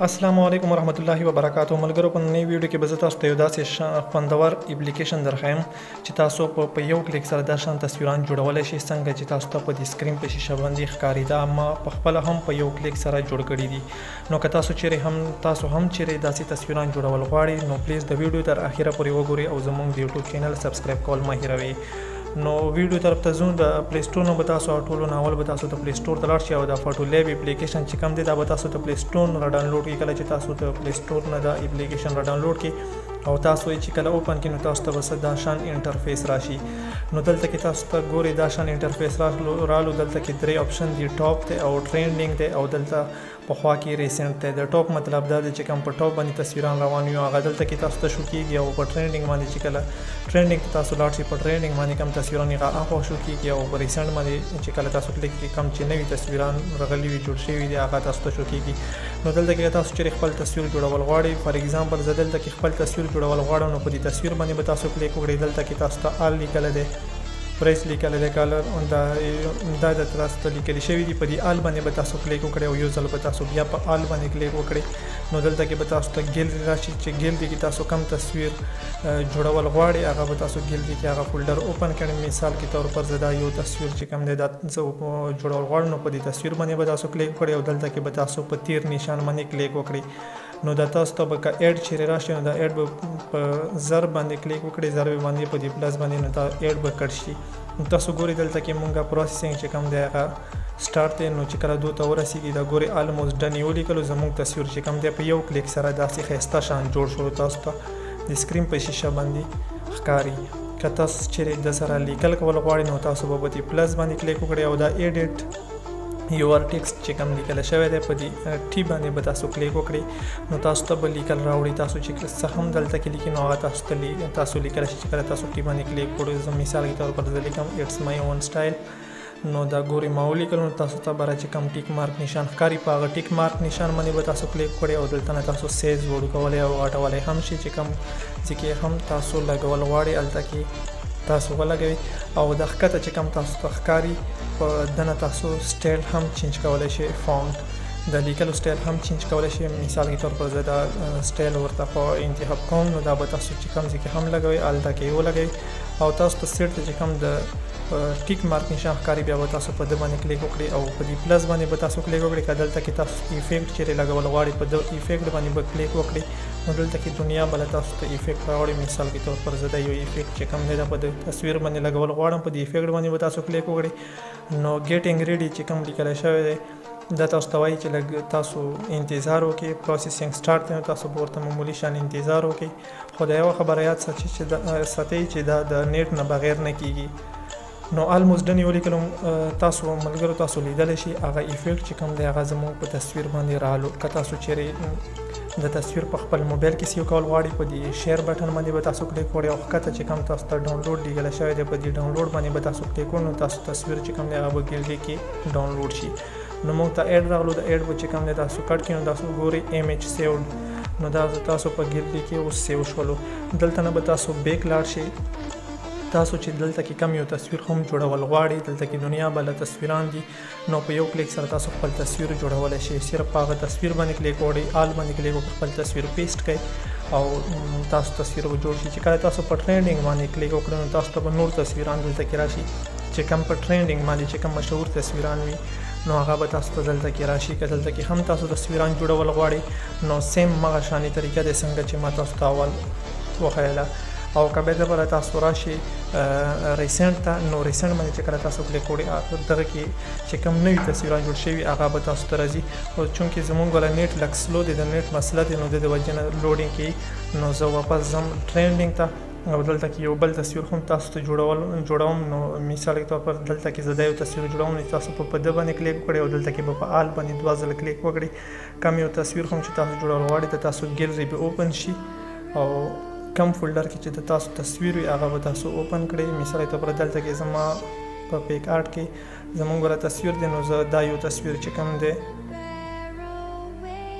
السلام علیکم ورحمۃ اللہ وبرکاتہ ملګرو په نوې ویډیو کې به زه تاسو ته یو داسې خوندور اپلیکیشن درښیم چې تاسو په یو کلیک سره دا شان تصویران جوړولی شئ څنګه چې تاسو ته په دې سکرین په شیشه باندې ښکاري دا ما په خپله هم په یو کلیک سره جوړ کړي دي نو که تاسو هم چیرې داسې تصویران جوړول غواړئ نو پلیز د ویډیو تر اخره پورې وګورئ او زموږ د یوټیوب چینل سبسکریب کول مه هیروئ نو ویډیو طرف ته ځو د پلی سټور نه به تاسو ټولو نه اول به تاسو د پلی سټور ته لاړ شئ او د فوټو لیب اپلیکیشن چې کوم دی دا به تاسو د پلی سټور نه راډاونلوډ کړئ کله چې تاسو د پلی سټور نه دا اپلیکیشن راډاونلوډ کړئ او تاسو یې چې کله اوپن کړئ نو تاسو ته به دا شان انټرفیس راشي نو دلته کې تاسو ته ګورئ دا شان انټرفیس رالو دلته کې درې آپشن دي ټاپ دی او ټرینډینګ دی او دلته په خوا کې ریسنټ دی د ټاپ مطلب دا دی چې کوم په ټاپ باندې تصویران روان وي هغه دلته کې تاسو ته شو کېږي او په ټرینډینګ باندې چې کله ټرینډینګ ته تاسو لاړ شئ په ټرینډینګ باندې کوم تصویران هغه اخوا شو کېږي او په ریسنټ باندې چې کله تاسو کلیک کړئ کوم چې نوي تصویران راغلي وي جوړ شوي دي هغه تاسو ته شو کېږي نو دلته کې تاسو چیرې خپل تصویر جوړول غواړئ فار ایگزامپل زه دلته کې خپل تصویر جوړول غواړم نو په دې تصویر باندې به تاسو کلیک وکړئ دلته کې تاسو ته آل لیکلی دی پرایس لیکلی دی کلر دا د تاسو ته لیکلي شوي دي په دې آل باندې به تاسو کلیک وکړئ او یو ځل به تاسو بیا په آل باندې کلیک وکړئ نو دلته کې به تاسو ته ګیلري راشي چې ګیلري کې تاسو کم تصویر جوړول غواړئ هغه به تاسو ګیلري کې هغه فولډر اوپن کړئ مثال کې طور پر زه دا یو تصویر چې کوم دی دا زه جوړول غواړم نو په دې تصویر باندې به تاسو کلیک وکړئ او دلته کې به تاسو په تیر نشان باندې کلیک وکړئ نو دا تاسو ته به که ایډ چیرې راشي نو دا ایډ به په زر باندې کلیک وکړئ زر باندې په دې پلس باندې نو دا ایډ به کټ شي نو تاسو ګورئ دلته کې مونږه پروسیسینګ چې کوم دی هغه سٹارټ دی نو چې کله دوی ته ورسیږي دا ګورئ آلموسټ ډن یې ولیکلو زموږ تصویر چې کوم دی په یو کلیک سره داسې ښایسته شان جوړ شو تاسو ته د سکرین په شیشه باندې ښکاري که تاسو چیرې د سره لیکل کول غواړئ نو تاسو به په دې پلس باندې کلیک وکړئ او دا ایډیټ یور ټیکسټ چې کوم لیکل شوی دی په دې ټي باندې به تاسو کلیک وکړئ نو تاسو ته به لیکل راوړي تاسو چې څه هم دلته کې لیکي نو هغه تاسو لیکلی شي چې کله تاسو ټي باندې کلیک وکړئ زه مثال کې طور پر زه لیکم اټس مای اون سټایل نو دا ګورئ ما ولیکل نو تاسو ته به چې کوم ټیک مارک نشان ښکاري په هغه ټیک مارک نشان باندې به تاسو کلیک وکړئ او دلته نه تاسو سیز وړو کولی او غټولی هم شي چې کوم ځای کې هم تاسو لګول غواړئ هلته کې تاسو ولګوئ او د ښکته چې کوم تاسو ته ښکاري په دنه تاسو سټایل هم چینج کولی شئ فونټ د لیکلو سټایل هم چینج کولی شئ مثال کې طور پر زه دا سټایل ورته په انتخاب کوم نو دا به تاسو چې کوم ځای کې هم لګوئ هلته کې یې ولګوئ او تاسو ته سیټ ته چې کوم د ټیک مارک نشان ښکاري بیا به تاسو په ده باندې کلیک وکړئ او په دې پلس باندې به تاسو کلیک وکړئ که دلته کې تاسو ایفیکټ چیرې لګول غواړئ په د ایفیکټ باندې به کلیک وکړئ نو دلته کې دنیا بله تاسو ته ایفیکټ راوړئ مثال کې طور پر زه دا یو ایفیکټ چې کوم دی دا په د تصویر باندې لګول غواړم په دې ایفیکټ باندې به تاسو کلیک وکړئ نو ګیټینګ ریډي چې کوم لیکلی شوی دی دا تاسو ته وایي چې لږ تاسو انتظار وکړئ پروسیسینګ سټارټ دی نو تاسو به ورته معمولي شان انتظار وکړئ خو د یوه خبره یاد ساتئ چې دا د نیټ نه بغیر نه کیږي نو آلموسټ ډن یې ولیکلو تاسو ملګرو تاسو لیدلی شي هغه ایفیکټ چې کوم دی هغه زموږ په تصویر باندې رالو که تاسو چیرې د تصویر په خپل موبایل کې سیو کول غواړئ په دې شیر بټن باندې به تاسو کلیک وکړئ او ښکته چې کوم تاسو ته ډاونلوډ لیکلی شوی دی په دې ډاونلوډ باندې به تاسو کلیک وکړئ نو تاسو تصویر چې کوم دی هغه به ګیلري کې ډاونلوډ شي نو موږ ته ایډ راغلو د ایډ به چې کوم دی تاسو کټ کړئ نو تاسو ګورئ ایمیج سیوډ نو دا تاسو په ګیلري کې اوس سیو شولو دلته نه به تاسو بیک لاړ شئ تاسو چې دلته کې کم یو تصویر هم جوړول غواړئ دلته کې دنیا بله تصویران دي نو په یو کلیک سره تاسو خپل تصویر جوړولی شئ صرف په هغه تصویر باندې کلیک وکړئ آل باندې کلیک وکړئ خپل تصویر پیسټ کړئ او تاسو تصویر به جوړ شي چې کله تاسو په ټرینډینګ باندې کلیک وکړئ نو تاسو ته به نور تصویران دلته کې راشي چې کم په ټرینډینګ باندې چې کم مشهور تصویران وي نو هغه به تاسو ته دلته کې راشي که دلته کې هم تاسو تصویران جوړول غواړئ نو سیم هغه شانې طریقه دی څنګه چې ما تاسو ته اول وښیله او که بیا دبله تاسو راشئ ریسنټ ته نو ریسنټ باندې چې کله تاسو کلیک وکړئ دغه کې چې کوم نوي تصویران جوړ شوي هغه به تاسو ته راځي او چونکې زموږ والا نیټ لږ سلو دی د نیټ مسله دی نو د دې وجې نه لوډینګ کوي نو زه واپس ځم ټرینډینګ ته او دلته کې یو بل تصویر هم تاسو ته جوړوم نو مثال کې طور پر دلته کې زه دا یو تصویر جوړوم نو تاسو په ده باندې کلیک وکړئ او دلته کې به په آل باندې 2 ځله کلیک وکړئ کم یو تصویر هم چې تاسو جوړول غواړئ د تاسو ګیلري به اوپن شي او کم فولډر کې چې د تاسو تصویر وي هغه به تاسو اوپن کړئ مثال طور پر دلته کې زما په پیک آرټ کې زموږ والا تصویر دی نو زه دا یو تصویر چې کوم دی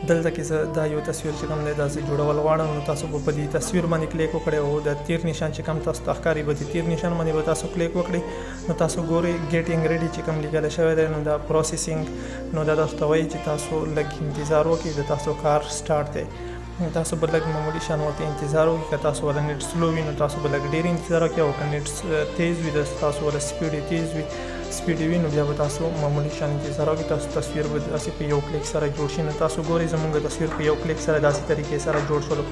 دلته کې زه دا یو تصویر چې کوم دی داسې جوړول غواړم نو تاسو به په دې تصویر باندې کلیک وکړئ او د تیر نشان چې کوم تاسو ته ښکاري به د تیر نشان باندې به تاسو کلیک وکړئ نو تاسو ګورئ ګیټینګ ریډي چې کوم لیکلی شوی دی نو دا پروسیسینګ نو دا تاسو ته وایي چې تاسو لږ انتظار وکړئ د تاسو کار سټارټ دی تاسو به لږ معمولي شان ورته انتظار وکړئ که تاسو ولا نیټ سلو وي نو تاسو به لږ ډېر انتظار وکړئ او که نیټ تیز وي د تاسو ولا سپیډ تیز وي سپیډ وي نو بیا به تاسو معمولي شان انتظار وکړئ تاسو تصویر به داسې په یو کلیک سره جوړ شي نو تاسو ګورئ زموږ تصویر په یو کلیک سره داسې طریقې سره جوړ شولو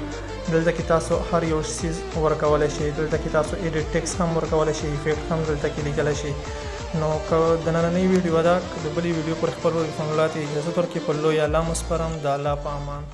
دلته کې تاسو هر یو څیز ورکولی شئ دلته کې تاسو ایډیټ ټیکس هم ورکولی شئ افیکټ هم دلته کې لیکلی شئ نو که د نننۍ ویډیو ده که د بلې ویډیو پر خپل فنلات اجازت ورکړي په لوی الله مسپرم د الله په امان